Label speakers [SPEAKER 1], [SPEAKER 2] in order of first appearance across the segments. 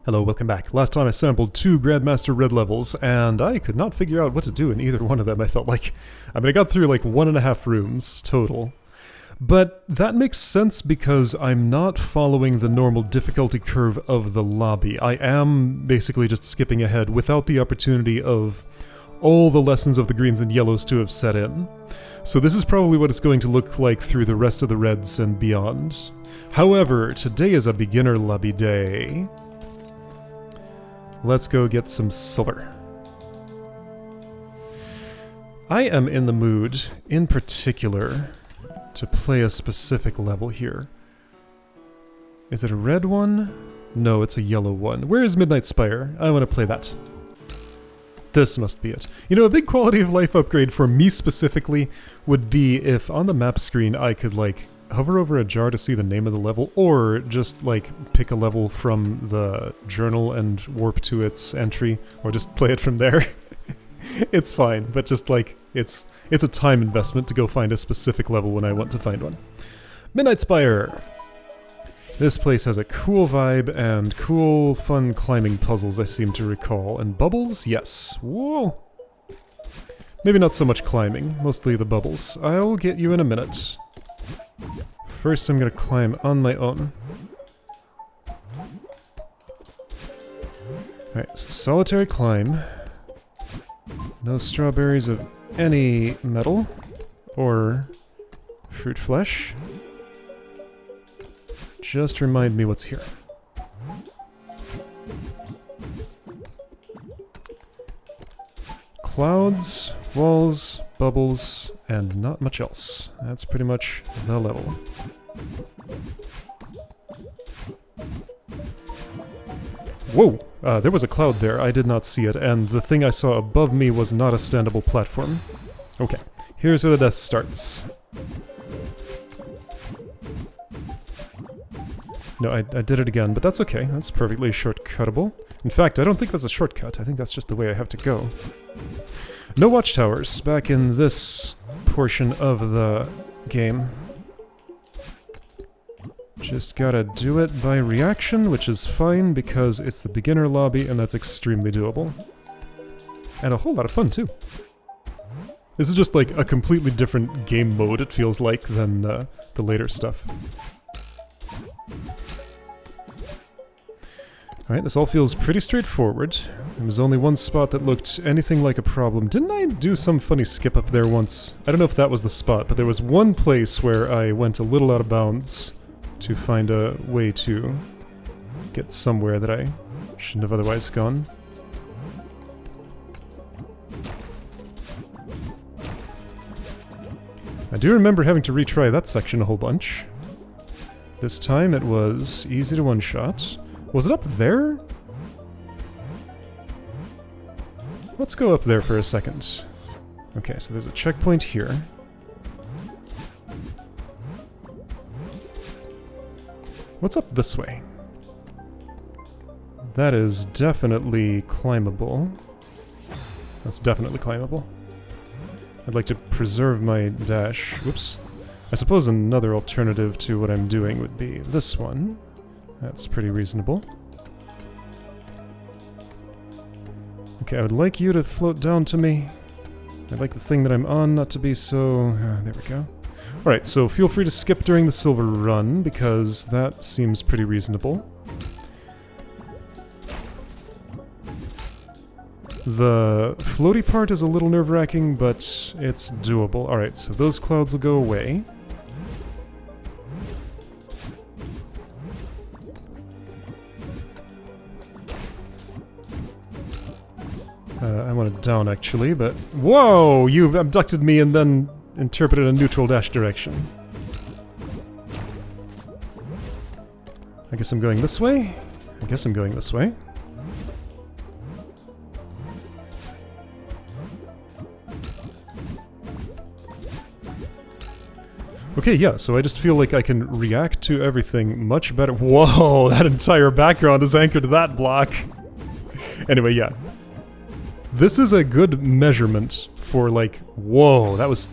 [SPEAKER 1] Hello, welcome back. Last time I sampled 2 Grandmaster Red levels, and I could not figure out what to do in either one of them, I felt like. I mean, I got through like 1.5 rooms total. But that makes sense because I'm not following the normal difficulty curve of the lobby. I am basically just skipping ahead without the opportunity of all the lessons of the greens and yellows to have set in. So this is probably what it's going to look like through the rest of the reds and beyond. However, today is a beginner lobby day. Let's go get some silver. I am in the mood, in particular, to play a specific level here. Is it a red one? No, it's a yellow one. Where is Midnight Spire? I want to play that. This must be it. You know, a big quality of life upgrade for me specifically would be if on the map screen I could, like, hover over a jar to see the name of the level, or just, like, pick a level from the journal and warp to its entry, or just play it from there. It's fine, but just, like, it's a time investment to go find a specific level when I want to find one. Midnight Spire! This place has a cool vibe and cool, fun climbing puzzles, I seem to recall. And bubbles? Yes. Whoa! Maybe not so much climbing, mostly the bubbles. I'll get you in a minute. First I'm gonna climb on my own. Alright, so solitary climb. No strawberries of any metal or fruit flesh. Just remind me what's here. Clouds, walls, bubbles, and not much else. That's pretty much the level. Whoa! There was a cloud there, I did not see it, and the thing I saw above me was not a standable platform. Okay, here's where the death starts. No, I did it again, but that's okay. That's perfectly shortcuttable. In fact, I don't think that's a shortcut. I think that's just the way I have to go. No watchtowers back in this portion of the game. Just gotta do it by reaction, which is fine because it's the beginner lobby and that's extremely doable. And a whole lot of fun, too. This is just like a completely different game mode, it feels like, than the later stuff. Alright, this all feels pretty straightforward. There was only one spot that looked anything like a problem. Didn't I do some funny skip up there once? I don't know if that was the spot, but there was one place where I went a little out of bounds to find a way to get somewhere that I shouldn't have otherwise gone. I do remember having to retry that section a whole bunch. This time it was easy to one-shot. Was it up there? Let's go up there for a second. Okay, so there's a checkpoint here. What's up this way? That is definitely climbable. That's definitely climbable. I'd like to preserve my dash. Whoops. I suppose another alternative to what I'm doing would be this one. That's pretty reasonable. Okay, I would like you to float down to me. I'd like the thing that I'm on not to be so... there we go. Alright, so feel free to skip during the silver run, because that seems pretty reasonable. The floaty part is a little nerve-wracking, but it's doable. Alright, so those clouds will go away. I want it down, actually, but... Whoa! You abducted me and then interpreted a neutral dash direction. I guess I'm going this way? I guess I'm going this way. Okay, yeah, so I just feel like I can react to everything much better. Whoa! That entire background is anchored to that block! Anyway, yeah. This is a good measurement for, like, whoa, that was...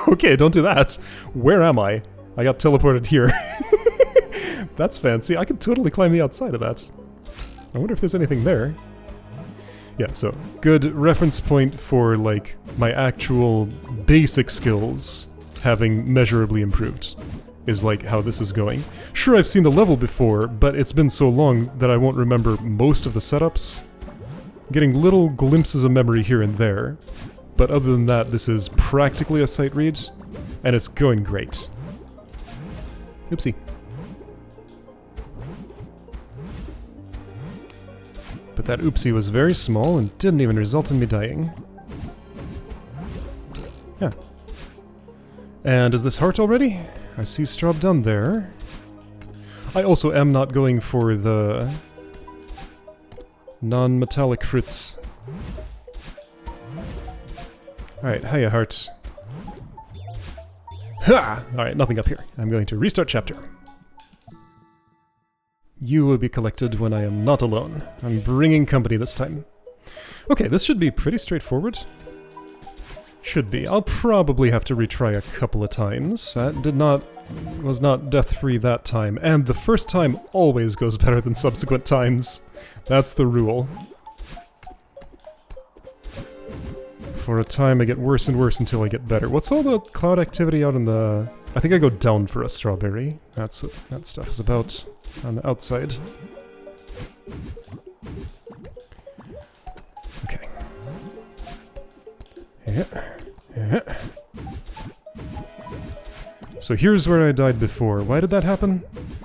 [SPEAKER 1] Okay, don't do that. Where am I? I got teleported here. That's fancy. I could totally climb the outside of that. I wonder if there's anything there. Yeah, so good reference point for, like, my actual basic skills having measurably improved is, like, how this is going. Sure, I've seen the level before, but it's been so long that I won't remember most of the setups. Getting little glimpses of memory here and there, but other than that, this is practically a sight read, and it's going great. Oopsie. But that oopsie was very small and didn't even result in me dying. Yeah. And is this heart already? I see Straub down there. I also am not going for the non-metallic fruits. Alright, hiya heart. Ha! Alright, nothing up here. I'm going to restart chapter. You will be collected when I am not alone. I'm bringing company this time. Okay, this should be pretty straightforward. Should be. I'll probably have to retry a couple of times. That was not death-free that time, and the first time always goes better than subsequent times. That's the rule. For a time I get worse and worse until I get better. What's all the cloud activity out in the... I think I go down for a strawberry. That's what that stuff is about. On the outside. Okay. So here's where I died before. Why did that happen?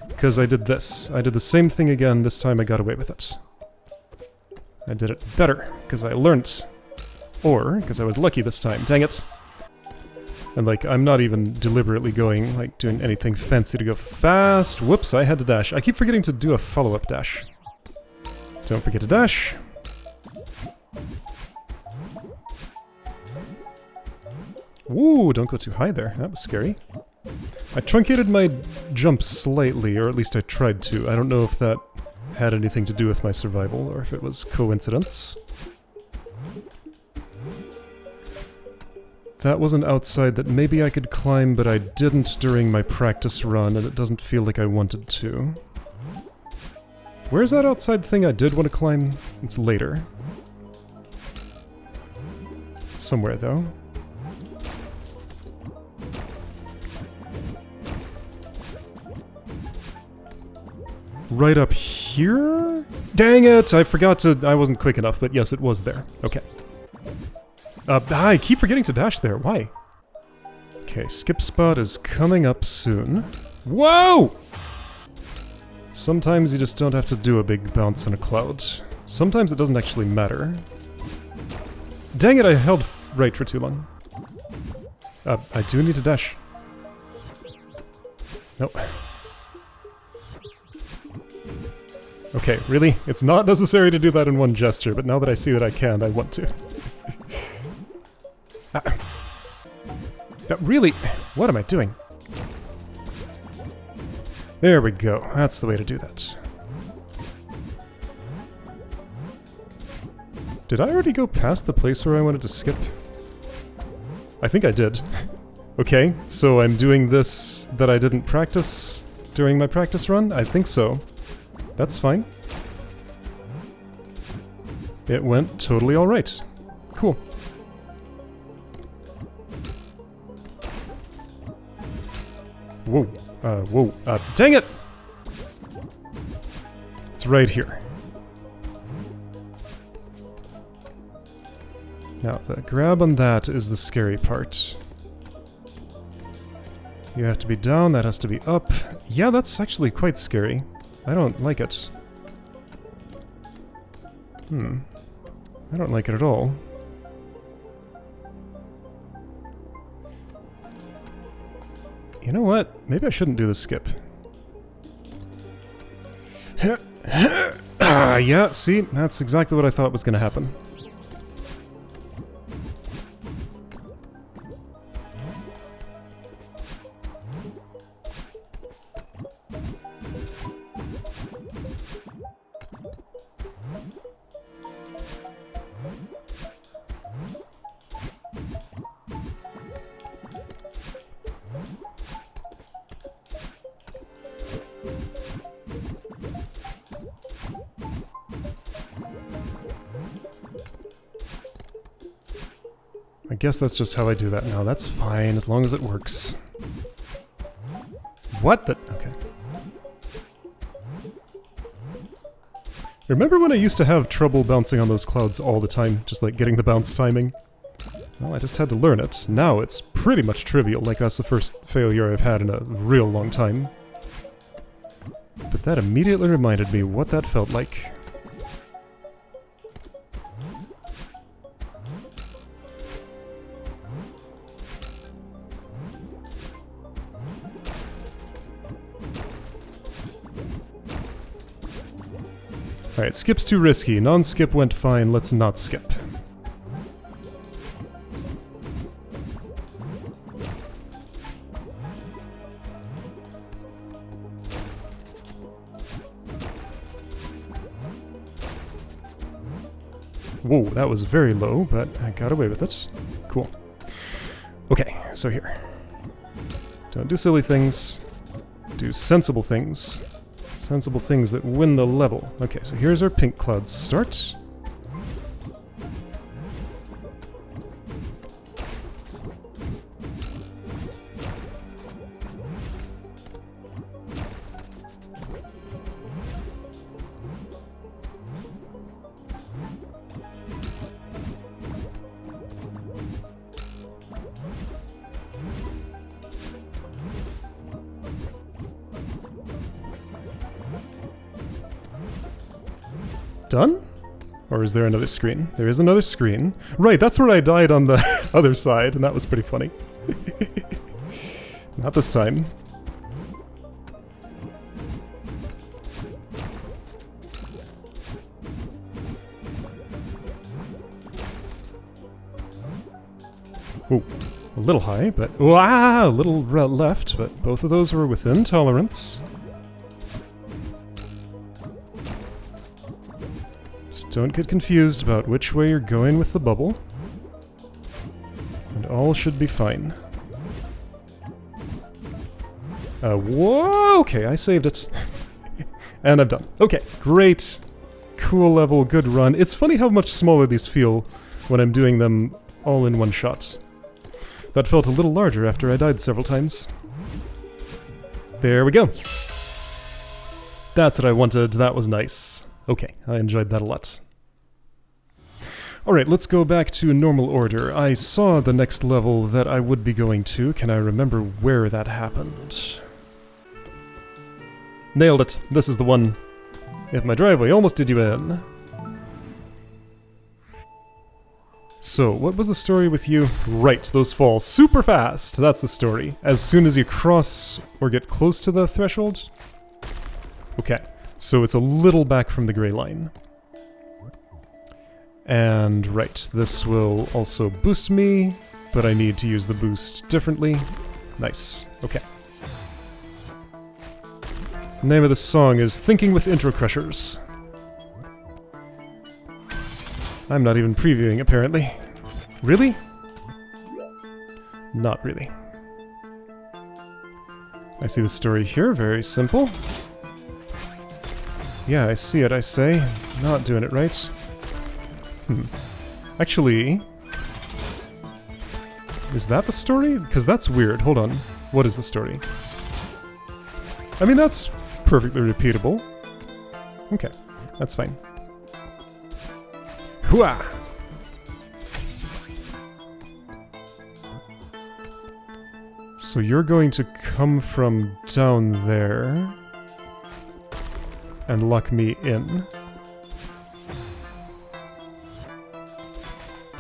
[SPEAKER 1] Because I did this. I did the same thing again, this time I got away with it. I did it better, because I learnt. Or, because I was lucky this time. Dang it! And, like, I'm not even deliberately going, like, doing anything fancy to go fast. Whoops, I had to dash. I keep forgetting to do a follow-up dash. Don't forget to dash. Ooh, don't go too high there. That was scary. I truncated my jump slightly, or at least I tried to. I don't know if that had anything to do with my survival, or if it was coincidence. That was an outside that maybe I could climb, but I didn't during my practice run, and it doesn't feel like I wanted to. Where's that outside thing I did want to climb? It's later. Somewhere, though. Right up here? Dang it! I forgot to... I wasn't quick enough, but yes, it was there. Okay. I keep forgetting to dash there. Why? Okay, skip spot is coming up soon. Whoa! Sometimes you just don't have to do a big bounce on a cloud. Sometimes it doesn't actually matter. Dang it, I held right for too long. I do need to dash. Nope. Okay, really? It's not necessary to do that in one gesture, but now that I see that I can, I want to. Really? What am I doing? There we go. That's the way to do that. Did I already go past the place where I wanted to skip? I think I did. Okay, so I'm doing this that I didn't practice during my practice run? I think so. That's fine. It went totally alright. Cool. Whoa. Whoa. Dang it! It's right here. Now, the grab on that is the scary part. You have to be down, that has to be up. Yeah, that's actually quite scary. I don't like it. I don't like it at all. You know what? Maybe I shouldn't do the skip. Yeah, see? That's exactly what I thought was going to happen. guess that's just how I do that now. That's fine, as long as it works. What the... Okay. Remember when I used to have trouble bouncing on those clouds all the time? Just like getting the bounce timing? Well, I just had to learn it. Now it's pretty much trivial, like that's the first failure I've had in a real long time. But that immediately reminded me what that felt like. Alright, skip's too risky. Non-skip went fine, let's not skip. Whoa, that was very low, but I got away with it. Cool. Okay, so here. Don't do silly things. Do sensible things. Sensible things that win the level. Okay, so here's our pink clouds start. Done? Or is there another screen? There is another screen. Right, that's where I died on the other side, and that was pretty funny. Not this time. Ooh, a little high, but... Wow, a little left, but both of those were within tolerance. Don't get confused about which way you're going with the bubble. And all should be fine. Whoa! Okay, I saved it. And I'm done. Okay, great. Cool level, good run. It's funny how much smaller these feel when I'm doing them all in one shot. That felt a little larger after I died several times. There we go. That's what I wanted. That was nice. Okay, I enjoyed that a lot. Alright, let's go back to normal order. I saw the next level that I would be going to. Can I remember where that happened? Nailed it. This is the one. If my driveway almost did you in. So, what was the story with you? Right, those fall super fast. That's the story. As soon as you cross or get close to the threshold? Okay. So it's a little back from the gray line. And right, this will also boost me, but I need to use the boost differently. Nice. Okay. The name of the song is Thinking with Intro Crushers. I'm not even previewing, apparently. Really? Not really. I see the story here, very simple. Yeah, I see it, I say. Not doing it right. Actually... Is that the story? Because that's weird. Hold on. What is the story? I mean, that's perfectly repeatable. Okay, that's fine. Hooah! So you're going to come from down there... and lock me in.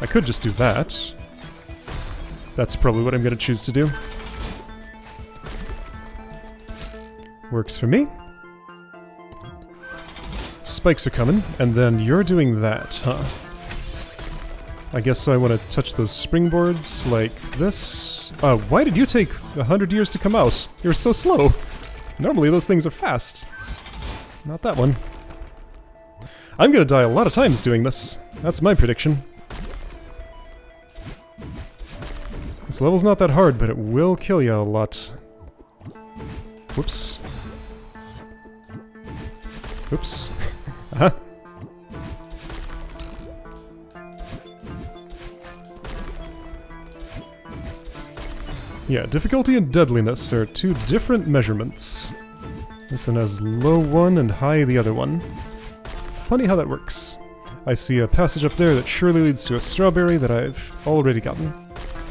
[SPEAKER 1] I could just do that. That's probably what I'm going to choose to do. Works for me. Spikes are coming, and then you're doing that, huh? I guess I want to touch those springboards like this. Why did you take 100 years to come out? You're so slow. Normally those things are fast. Not that one. I'm gonna die a lot of times doing this. That's my prediction. This level's not that hard, but it will kill you a lot. Whoops. Whoops. Uh-huh. Yeah, difficulty and deadliness are two different measurements. This one has low one and high the other one. Funny how that works. I see a passage up there that surely leads to a strawberry that I've already gotten.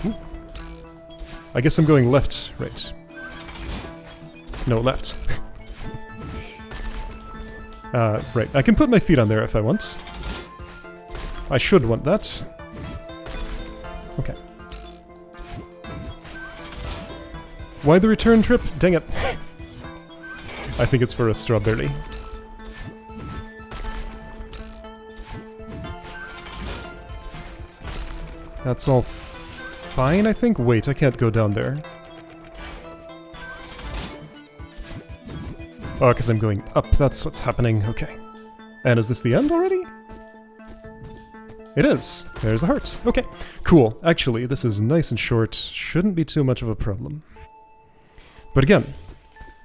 [SPEAKER 1] Ooh. I guess I'm going left, right. No, left. Right. I can put my feet on there if I want. I should want that. Okay. Why the return trip? Dang it. I think it's for a strawberry. That's all fine, I think? Wait, I can't go down there. Oh, because I'm going up, that's what's happening. Okay. And is this the end already? It is. There's the heart. Okay, cool. Actually, this is nice and short. Shouldn't be too much of a problem. But again,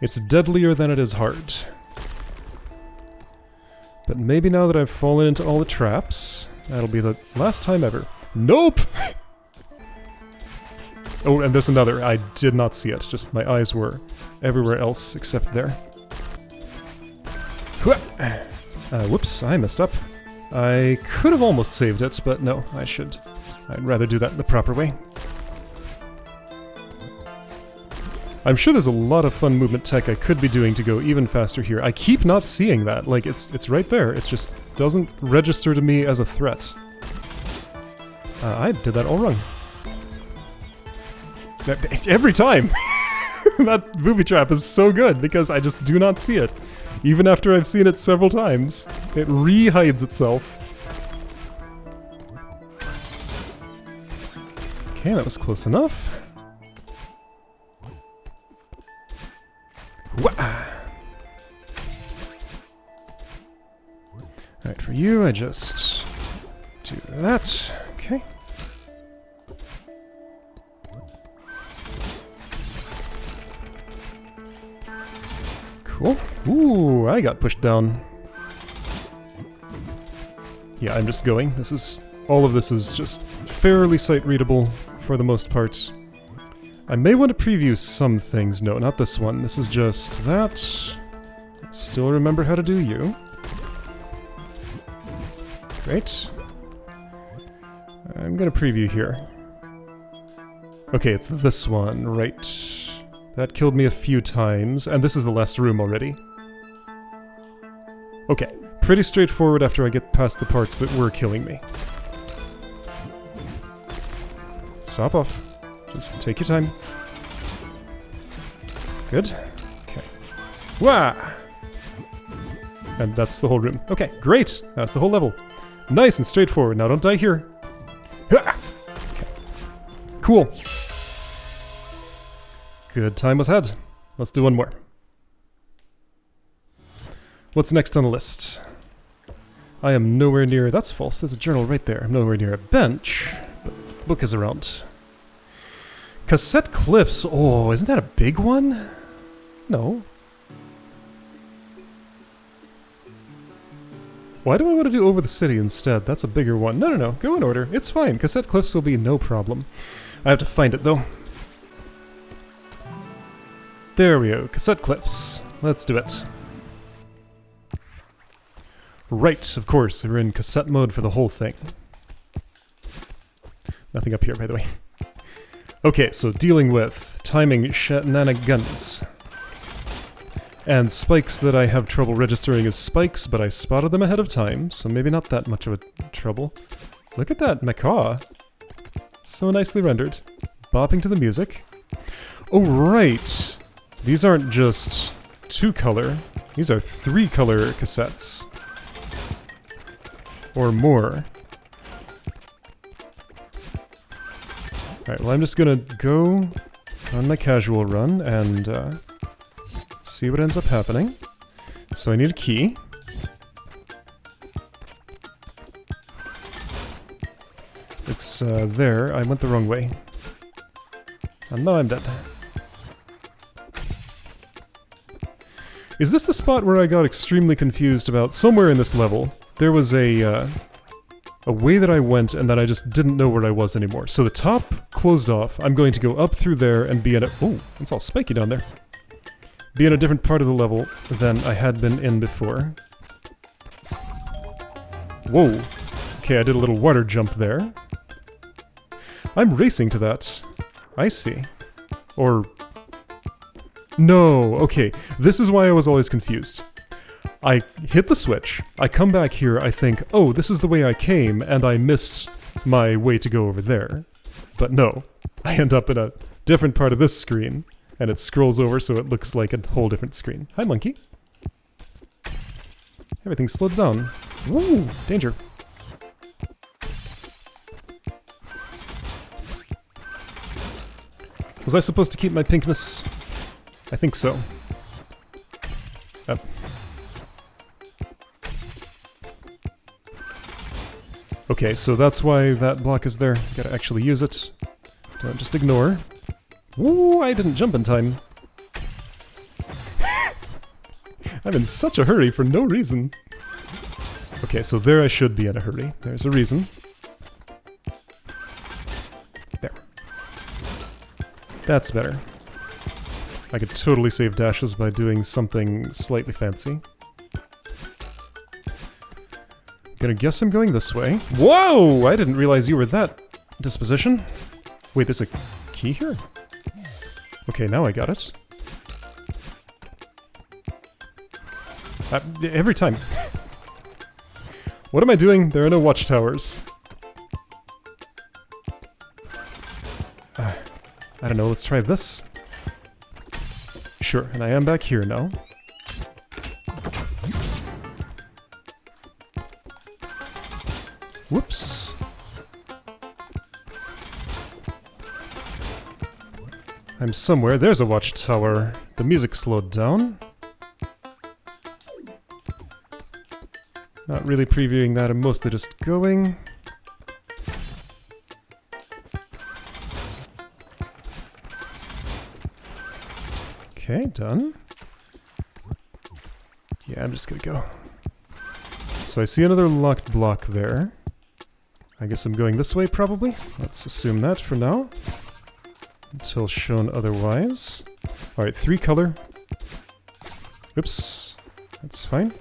[SPEAKER 1] it's deadlier than it is hard. But maybe now that I've fallen into all the traps, that'll be the last time ever. Nope! Oh, and there's another. I did not see it. Just my eyes were everywhere else except there. Whoops, I messed up. I could have almost saved it, but no, I'd rather do that the proper way. I'm sure there's a lot of fun movement tech I could be doing to go even faster here. I keep not seeing that. Like, it's right there. It just doesn't register to me as a threat. I did that all wrong. Every time! That booby trap is so good because I just do not see it. Even after I've seen it several times, it re-hides itself. Okay, that was close enough. Alright, for you, I just do that. Okay. Cool. Ooh, I got pushed down. Yeah, I'm just going. All of this is just fairly sight-readable for the most part. I may want to preview some things. No, not this one. This is just that. Still remember how to do you. Great. I'm gonna preview here. Okay, it's this one, right. That killed me a few times, and this is the last room already. Okay, pretty straightforward after I get past the parts that were killing me. Stop off. Just take your time. Good. Okay. Wah! And that's the whole room. Okay, great! That's the whole level. Nice and straightforward. Now don't die here. Okay. Cool. Good time was had. Let's do one more. What's next on the list? I am nowhere near... That's false. There's a journal right there. I'm nowhere near a bench, but the book is around. Cassette Cliffs. Oh, isn't that a big one? No. Why do I want to do Over the City instead? That's a bigger one. No, no, no. Go in order. It's fine. Cassette Cliffs will be no problem. I have to find it, though. There we go. Cassette Cliffs. Let's do it. Right, of course. We're in cassette mode for the whole thing. Nothing up here, by the way. Okay, so dealing with timing shenanigans. And spikes that I have trouble registering as spikes, but I spotted them ahead of time, so maybe not that much of a trouble. Look at that macaw. So nicely rendered. Bopping to the music. Oh, right. These aren't just 2-color. These are 3-color cassettes. Or more. Alright, well I'm just gonna go on my casual run and see what ends up happening. So I need a key. It's there. I went the wrong way. And now I'm dead. Is this the spot where I got extremely confused about? Somewhere in this level, there was a a way that I went and then I just didn't know where I was anymore. So the top closed off. I'm going to go up through there and be in a... Oh, it's all spiky down there. Be in a different part of the level than I had been in before. Whoa. Okay, I did a little water jump there. I'm racing to that. I see. Or... No, okay. This is why I was always confused. I hit the switch, I come back here, I think, oh, this is the way I came, and I missed my way to go over there. But no, I end up in a different part of this screen, and it scrolls over so it looks like a whole different screen. Hi, monkey. Everything slowed down. Woo! Danger. Was I supposed to keep my pinkness? I think so. Okay, so that's why that block is there. Gotta actually use it. Don't just ignore. Woo, I didn't jump in time. I'm in such a hurry for no reason. Okay, so there I should be in a hurry. There's a reason. There. That's better. I could totally save dashes by doing something slightly fancy. Gonna guess I'm going this way. Whoa! I didn't realize you were that disposition. Wait, there's a key here? Okay, now I got it. Every time. What am I doing? There are no watchtowers. I don't know, let's try this. Sure, and I am back here now. Whoops. I'm somewhere. There's a watchtower. The music slowed down. Not really previewing that, I'm mostly just going. Okay, done. Yeah, I'm just gonna go. So I see another locked block there. I guess I'm going this way, probably. Let's assume that for now. Until shown otherwise. Alright, 3 color. Oops. That's fine.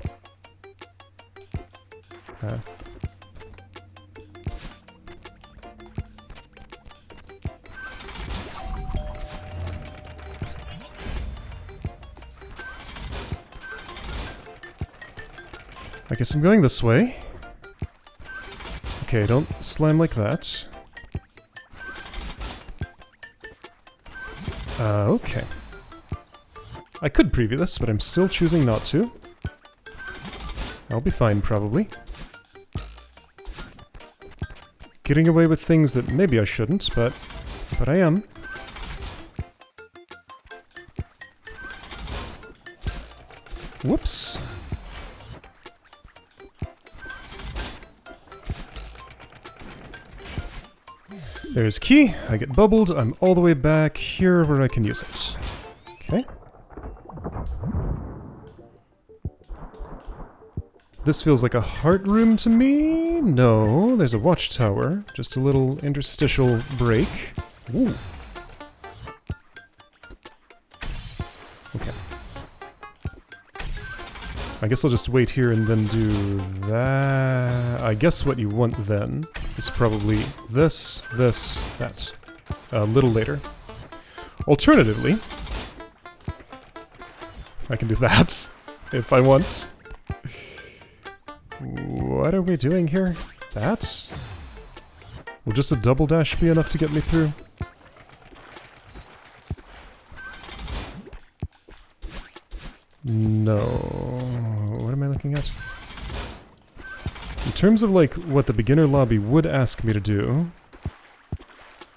[SPEAKER 1] I guess I'm going this way. Okay, don't slam like that. Okay. I could preview this, but I'm still choosing not to. I'll be fine, probably. Getting away with things that maybe I shouldn't, but I am. Whoops. There's key, I get bubbled, I'm all the way back here where I can use it. Okay. This feels like a heart room to me? No, there's a watchtower. Just a little interstitial break. Ooh. Okay. I guess I'll just wait here and then do that. I guess what you want then is probably this, this, that. A little later. Alternatively, I can do that if I want. What are we doing here? That? Will just a double dash be enough to get me through? No. What am I looking at? In terms of like what the beginner lobby would ask me to do...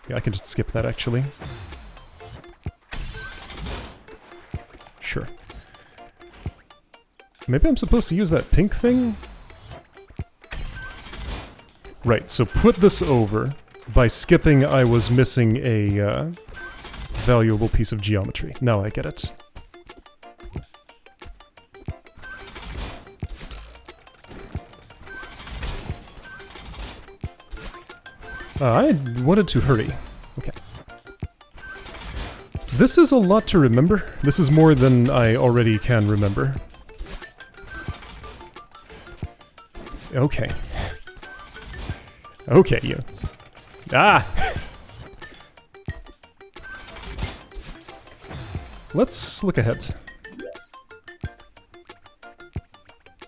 [SPEAKER 1] Yeah, I can just skip that actually. Sure. Maybe I'm supposed to use that pink thing? Right, so put this over. By skipping, I was missing a valuable piece of geometry. Now I get it. I wanted to hurry. Okay. This is a lot to remember. This is more than I already can remember. Okay. Okay, you. Ah! Let's look ahead.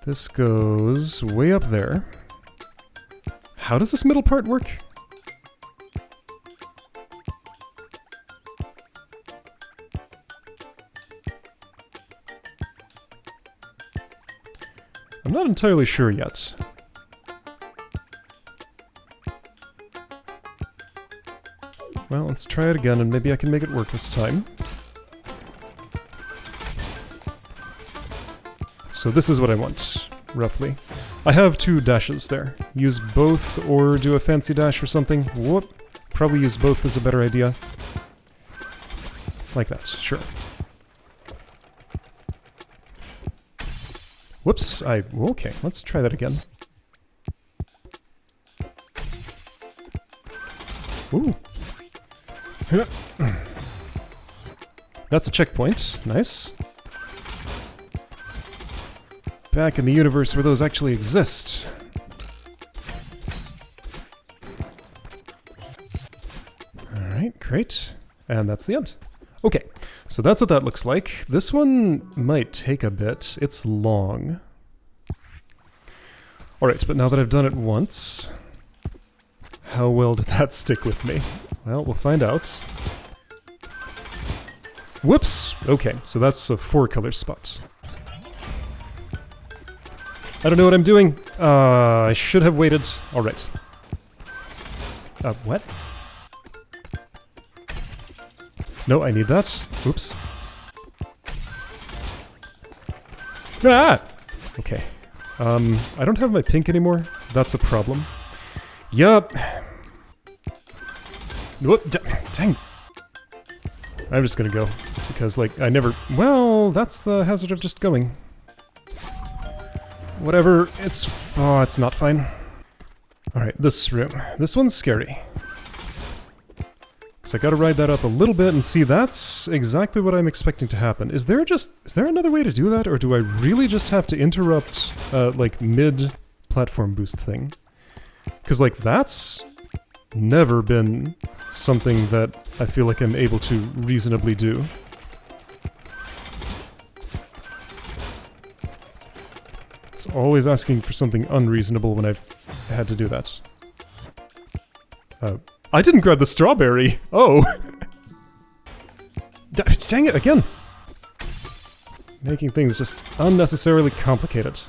[SPEAKER 1] This goes way up there. How does this middle part work? I'm not entirely sure yet. Well, let's try it again and maybe I can make it work this time. So this is what I want, roughly. I have 2 dashes there. Use both or do a fancy dash or something. Whoop. Probably use both is a better idea. Like that, sure. Whoops, okay, let's try that again. Ooh. That's a checkpoint, nice. Back in the universe where those actually exist. Alright, great. And that's the end. Okay, so that's what that looks like. This one might take a bit. It's long. Alright, but now that I've done it once, how well did that stick with me? Well, we'll find out. Whoops! Okay, so that's a 4-color spot. I don't know what I'm doing. I should have waited. Alright. What? No, I need that. Oops. Ah! Okay. I don't have my pink anymore. That's a problem. Yup. Whoop, dang. I'm just gonna go. Because, like, I never... Well, that's the hazard of just going. Whatever, it's... Oh, it's not fine. Alright, this room. This one's scary. So I gotta ride that up a little bit and see, that's exactly what I'm expecting to happen. Is there another way to do that, or do I really just have to interrupt, like, mid-platform boost thing? Because, like, that's never been something that I feel like I'm able to reasonably do. It's always asking for something unreasonable when I've had to do that. I didn't grab the strawberry! Oh! Dang it, again! Making things just unnecessarily complicated.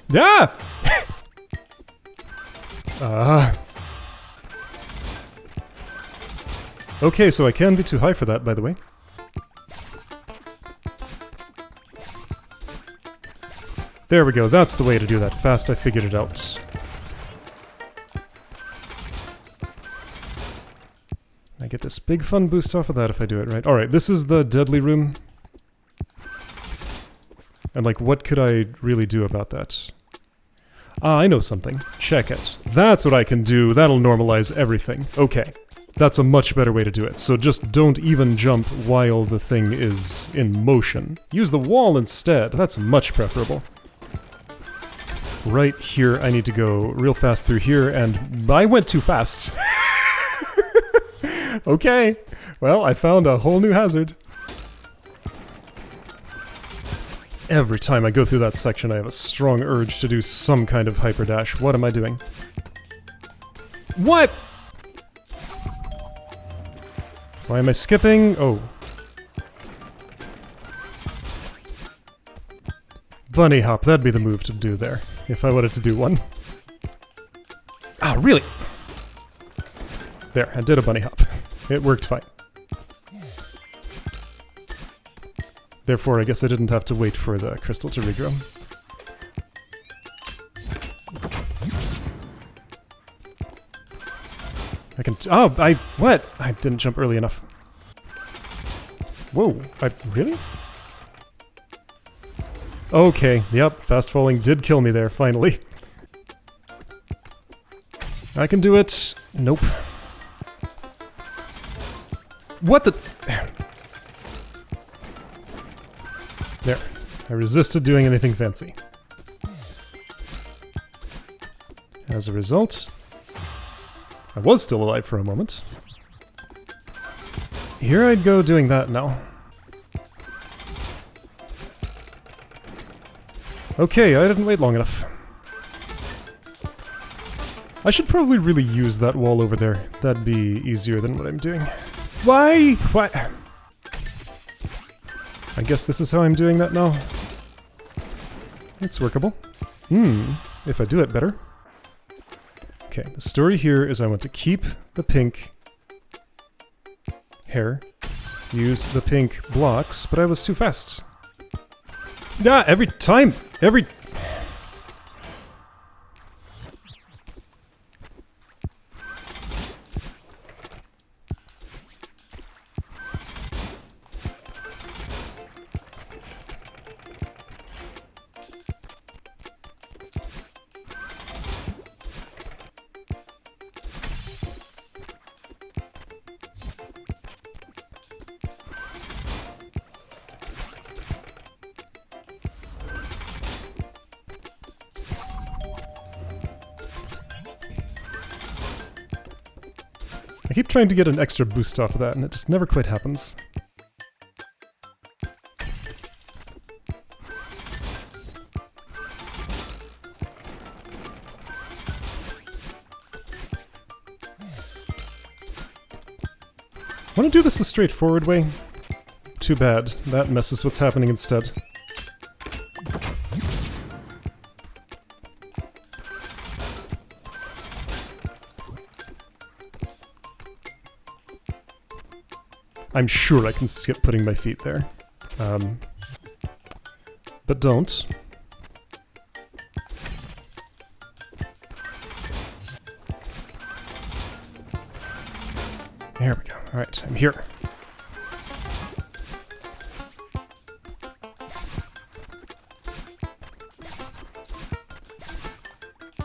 [SPEAKER 1] Yeah! Okay, so I can be too high for that, by the way. There we go, that's the way to do that. Fast, I figured it out. I get this big fun boost off of that if I do it right. Alright, this is the deadly room. And like, what could I really do about that? Ah, I know something. Check it. That's what I can do. That'll normalize everything. Okay. That's a much better way to do it. So just don't even jump while the thing is in motion. Use the wall instead. That's much preferable. Right here, I need to go real fast through here, and I went too fast. Okay. Well, I found a whole new hazard. Every time I go through that section, I have a strong urge to do some kind of hyperdash. What am I doing? What? Why am I skipping? Oh. Bunny hop, that'd be the move to do there, if I wanted to do one. Ah, really? There, I did a bunny hop. It worked fine. Therefore, I guess I didn't have to wait for the crystal to regrow. I can... Oh, what? I didn't jump early enough. Whoa, really? Okay, yep, fast falling did kill me there, finally. I can do it. Nope. What the... There. I resisted doing anything fancy. As a result, I was still alive for a moment. Here I'd go doing that now. Okay, I didn't wait long enough. I should probably really use that wall over there. That'd be easier than what I'm doing. Why? What? I guess this is how I'm doing that now. It's workable. If I do it better. Okay, the story here is I want to keep the pink hair, use the pink blocks, but I was too fast. Ah, every time! Every... I keep trying to get an extra boost off of that, and it just never quite happens. Want to do this the straightforward way? Too bad. That messes what's happening instead. I'm sure I can skip putting my feet there. But don't. There we go. Alright, I'm here.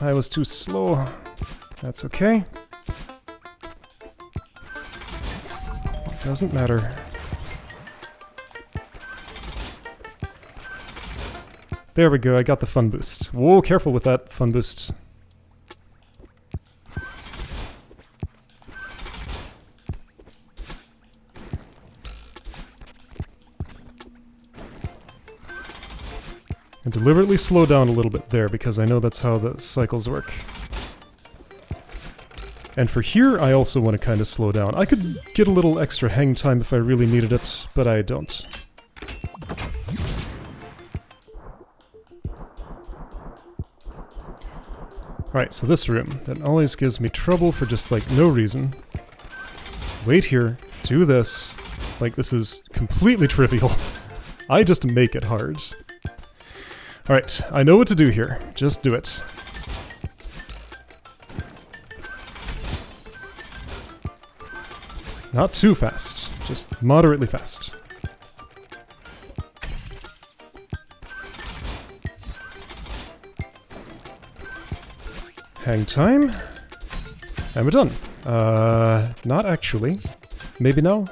[SPEAKER 1] I was too slow. That's okay. Doesn't matter. There we go, I got the fun boost. Whoa, careful with that fun boost. And deliberately slow down a little bit there because I know that's how the cycles work. And for here, I also want to kind of slow down. I could get a little extra hang time if I really needed it, but I don't. Alright, so this room, that always gives me trouble for just, like, no reason. Wait here, do this. Like, this is completely trivial. I just make it hard. Alright, I know what to do here. Just do it. Not too fast, just moderately fast. Hang time. And we're done. Not actually. Maybe now?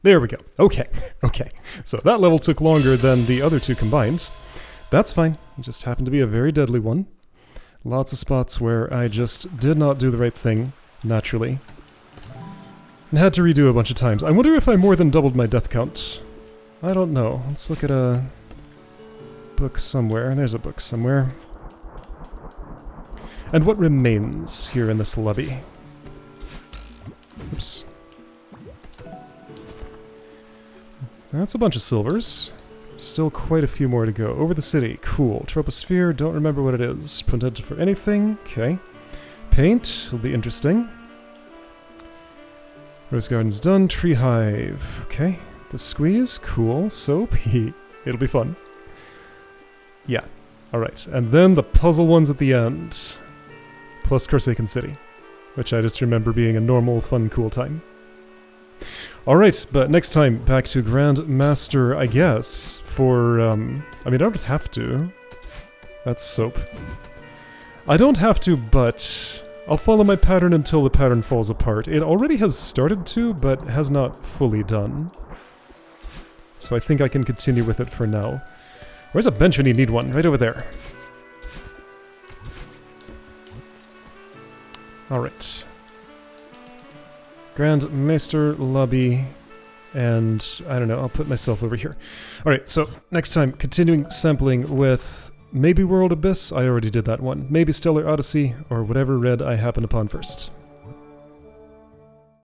[SPEAKER 1] There we go. Okay, okay. So that level took longer than the other two combined. That's fine. It just happened to be a very deadly one. Lots of spots where I just did not do the right thing, naturally. And had to redo a bunch of times. I wonder if I more than doubled my death count. I don't know. Let's look at a book somewhere. There's a book somewhere. And what remains here in this lobby? Oops. That's a bunch of silvers. Still quite a few more to go. Over the city. Cool. Troposphere. Don't remember what it is. Potential for anything. Okay. Paint. Will be interesting. Rose Garden's done. Tree Hive. Okay. The squeeze. Cool. Soap. It'll be fun. Yeah. Alright. And then the puzzle ones at the end. Plus Corsican City. Which I just remember being a normal, fun, cool time. Alright, but next time, back to Grand Master, I guess, for, I mean, I don't have to. That's soap. I don't have to, but I'll follow my pattern until the pattern falls apart. It already has started to, but has not fully done. So I think I can continue with it for now. Where's a bench when you need one? Right over there. Alright. Grand Maester Lobby, and I don't know, I'll put myself over here. Alright, so next time, continuing sampling with maybe World Abyss, I already did that one. Maybe Stellar Odyssey, or whatever red I happen upon first.